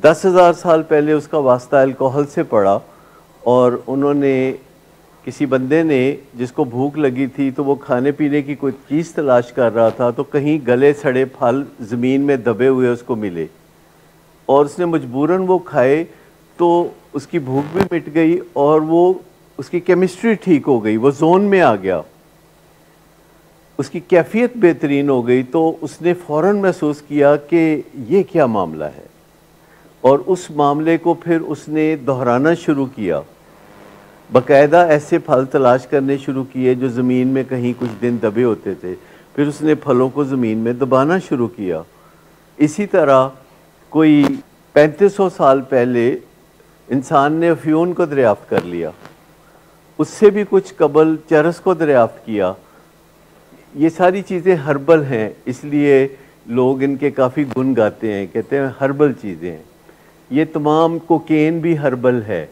10,000 साल पहले उसका वास्ता अल्कोहल से पड़ा, और उन्होंने किसी बंदे ने जिसको भूख लगी थी तो वो खाने पीने की कोई चीज़ तलाश कर रहा था, तो कहीं गले सड़े फल ज़मीन में दबे हुए उसको मिले और उसने मजबूरन वो खाए, तो उसकी भूख भी मिट गई और वो उसकी केमिस्ट्री ठीक हो गई, वो जोन में आ गया, उसकी कैफियत बेहतरीन हो गई। तो उसने फ़ौरन महसूस किया कि ये क्या मामला है, और उस मामले को फिर उसने दोहराना शुरू किया। बाकायदा ऐसे फल तलाश करने शुरू किए जो ज़मीन में कहीं कुछ दिन दबे होते थे, फिर उसने फलों को ज़मीन में दबाना शुरू किया। इसी तरह कोई 3500 साल पहले इंसान ने अफ्यून को दरियाफ्त कर लिया, उससे भी कुछ कबल चरस को दरियाफ्त किया। ये सारी चीज़ें हर्बल हैं, इसलिए लोग इनके काफ़ी गुण गाते हैं, कहते हैं हर्बल चीज़ें हैं। ये तमाम कोकेन भी हर्बल है।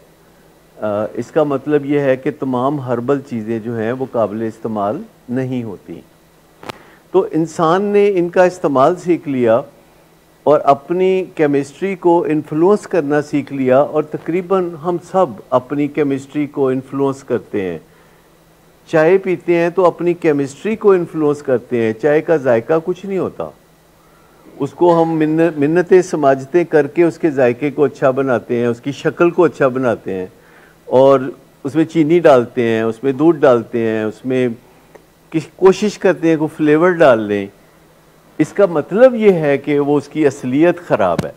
इसका मतलब ये है कि तमाम हर्बल चीज़ें जो हैं वो काबिल इस्तेमाल नहीं होती। तो इंसान ने इनका इस्तेमाल सीख लिया और अपनी केमिस्ट्री को इन्फ्लुएंस करना सीख लिया, और तकरीबन हम सब अपनी केमिस्ट्री को इन्फ्लुएंस करते हैं। चाय पीते हैं तो अपनी केमिस्ट्री को इन्फ्लुएंस करते हैं। चाय का जायका कुछ नहीं होता, उसको हम मिन्नतें समाजतें करके उसके जायके को अच्छा बनाते हैं, उसकी शक्ल को अच्छा बनाते हैं, और उसमें चीनी डालते हैं, उसमें दूध डालते हैं, उसमें कोशिश करते हैं को फ्लेवर डाल लें। इसका मतलब ये है कि वो उसकी असलियत ख़राब है।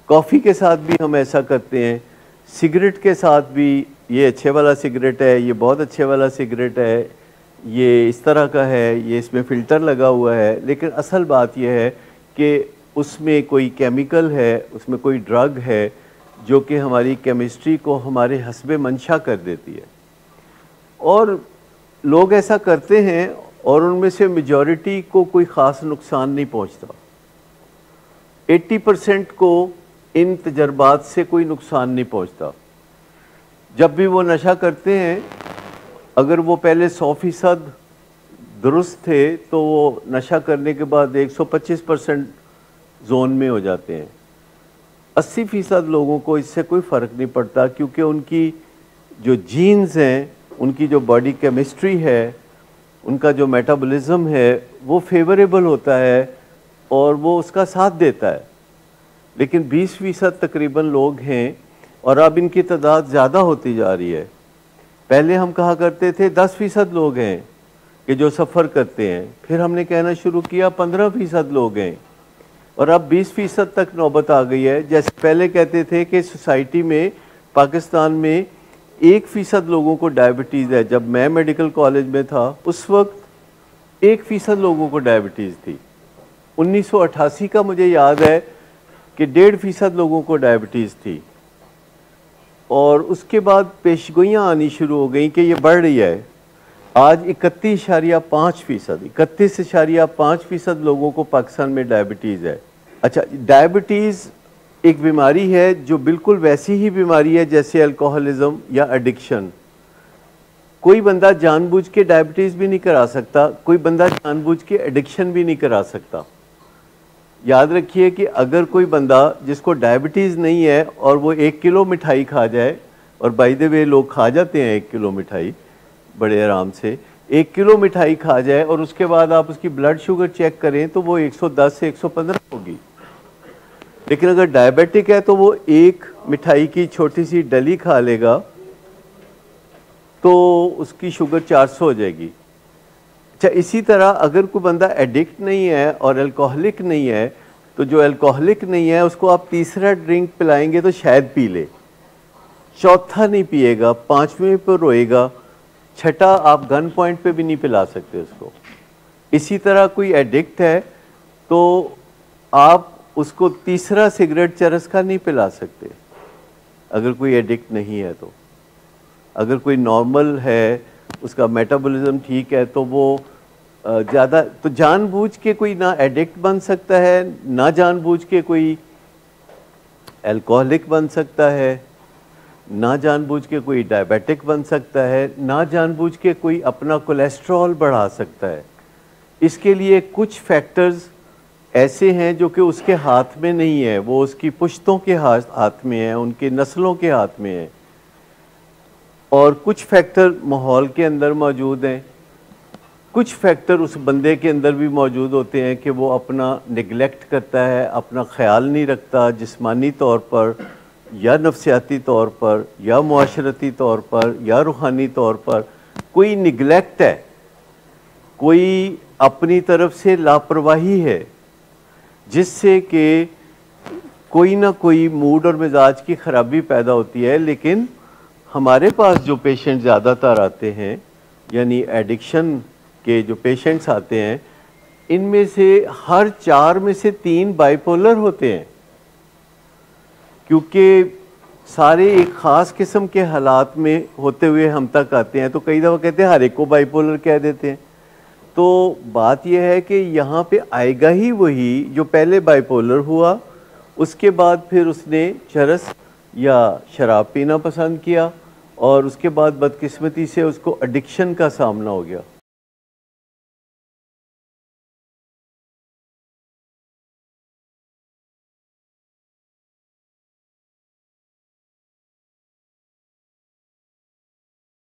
कॉफ़ी के साथ भी हम ऐसा करते हैं, सिगरेट के साथ भी, ये अच्छे वाला सिगरेट है, ये बहुत अच्छे वाला सिगरेट है, ये इस तरह का है, ये इसमें फ़िल्टर लगा हुआ है, लेकिन असल बात यह है कि उसमें कोई केमिकल है, उसमें कोई ड्रग है जो कि हमारी केमिस्ट्री को हमारे हस्बे मंशा कर देती है। और लोग ऐसा करते हैं और उनमें से मेजॉरिटी को कोई ख़ास नुकसान नहीं पहुंचता। 80% को इन तजर्बात से कोई नुकसान नहीं पहुंचता। जब भी वो नशा करते हैं, अगर वो पहले 100% दुरुस्त थे तो वो नशा करने के बाद 125% जोन में हो जाते हैं। 80% लोगों को इससे कोई फ़र्क नहीं पड़ता, क्योंकि उनकी जो जीन्स हैं, उनकी जो बॉडी केमिस्ट्री है, उनका जो मेटाबॉलिज्म है वो फेवरेबल होता है और वो उसका साथ देता है। लेकिन 20% तकरीबन लोग हैं, और अब इनकी तादाद ज़्यादा होती जा रही है। पहले हम कहा करते थे 10% लोग हैं कि जो सफ़र करते हैं, फिर हमने कहना शुरू किया 15% लोग हैं, और अब 20% तक नौबत आ गई है। जैसे पहले कहते थे कि सोसाइटी में, पाकिस्तान में 1% लोगों को डायबिटीज़ है। जब मैं मेडिकल कॉलेज में था उस वक्त 1% लोगों को डायबिटीज़ थी। 1988 का मुझे याद है कि 1.5% लोगों को डायबिटीज़ थी, और उसके बाद पेशगोइयाँ आनी शुरू हो गई कि ये बढ़ रही है। आज 31.5% लोगों को पाकिस्तान में डायबिटीज़ है। अच्छा, डायबिटीज़ एक बीमारी है जो बिल्कुल वैसी ही बीमारी है जैसे अल्कोहलिज्म या एडिक्शन। कोई बंदा जानबूझ के डायबिटीज़ भी नहीं करा सकता, कोई बंदा जानबूझ के एडिक्शन भी नहीं करा सकता। याद रखिए कि अगर कोई बंदा जिसको डायबिटीज़ नहीं है और वो 1 किलो मिठाई खा जाए, और बाय द वे लोग खा जाते हैं 1 किलो मिठाई बड़े आराम से, 1 किलो मिठाई खा जाए और उसके बाद आप उसकी ब्लड शुगर चेक करें तो वो 110 से 115 होगी। लेकिन अगर डायबिटिक है तो वो एक मिठाई की छोटी सी डली खा लेगा तो उसकी शुगर 400 हो जाएगी। अच्छा, इसी तरह अगर कोई बंदा एडिक्ट नहीं है और अल्कोहलिक नहीं है, तो जो अल्कोहलिक नहीं है उसको आप तीसरा ड्रिंक पिलाएंगे तो शायद पी ले, चौथा नहीं पिएगा, 5वें पर रोएगा, छठा आप गन पॉइंट पे भी नहीं पिला सकते उसको। इसी तरह कोई एडिक्ट है तो आप उसको तीसरा सिगरेट चरस का नहीं पिला सकते अगर कोई एडिक्ट नहीं है। तो अगर कोई नॉर्मल है, उसका मेटाबॉलिज्म ठीक है, तो वो ज़्यादा, तो जानबूझ के कोई ना एडिक्ट बन सकता है, ना जानबूझ के कोई अल्कोहलिक बन सकता है, ना जानबूझ के कोई डायबिटिक बन सकता है, ना जानबूझ के कोई अपना कोलेस्ट्रॉल बढ़ा सकता है। इसके लिए कुछ फैक्टर्स ऐसे हैं जो कि उसके हाथ में नहीं है, वो उसकी पुश्तों के हाथ में है, उनके नस्लों के हाथ में है। और कुछ फैक्टर माहौल के अंदर मौजूद हैं, कुछ फैक्टर उस बंदे के अंदर भी मौजूद होते हैं कि वो अपना निगलेक्ट करता है, अपना ख्याल नहीं रखता, जिस्मानी तौर पर या नफ्सियाती तौर पर या मुआशरती तौर पर या रूहानी तौर पर कोई निगलेक्ट है, कोई अपनी तरफ से लापरवाही है, जिससे कि कोई ना कोई मूड और मिजाज की ख़राबी पैदा होती है। लेकिन हमारे पास जो पेशेंट ज़्यादातर आते हैं, यानी एडिक्शन के जो पेशेंट्स आते हैं, इनमें से हर 4 में से 3 बाइपोलर होते हैं, क्योंकि सारे एक ख़ास किस्म के हालात में होते हुए हम तक आते हैं। तो कई दफ़ा कहते हैं हर एक को बाइपोलर कह देते हैं। तो बात यह है कि यहाँ पे आएगा ही वही जो पहले बाइपोलर हुआ, उसके बाद फिर उसने चरस या शराब पीना पसंद किया और उसके बाद बदकिस्मती से उसको एडिक्शन का सामना हो गया।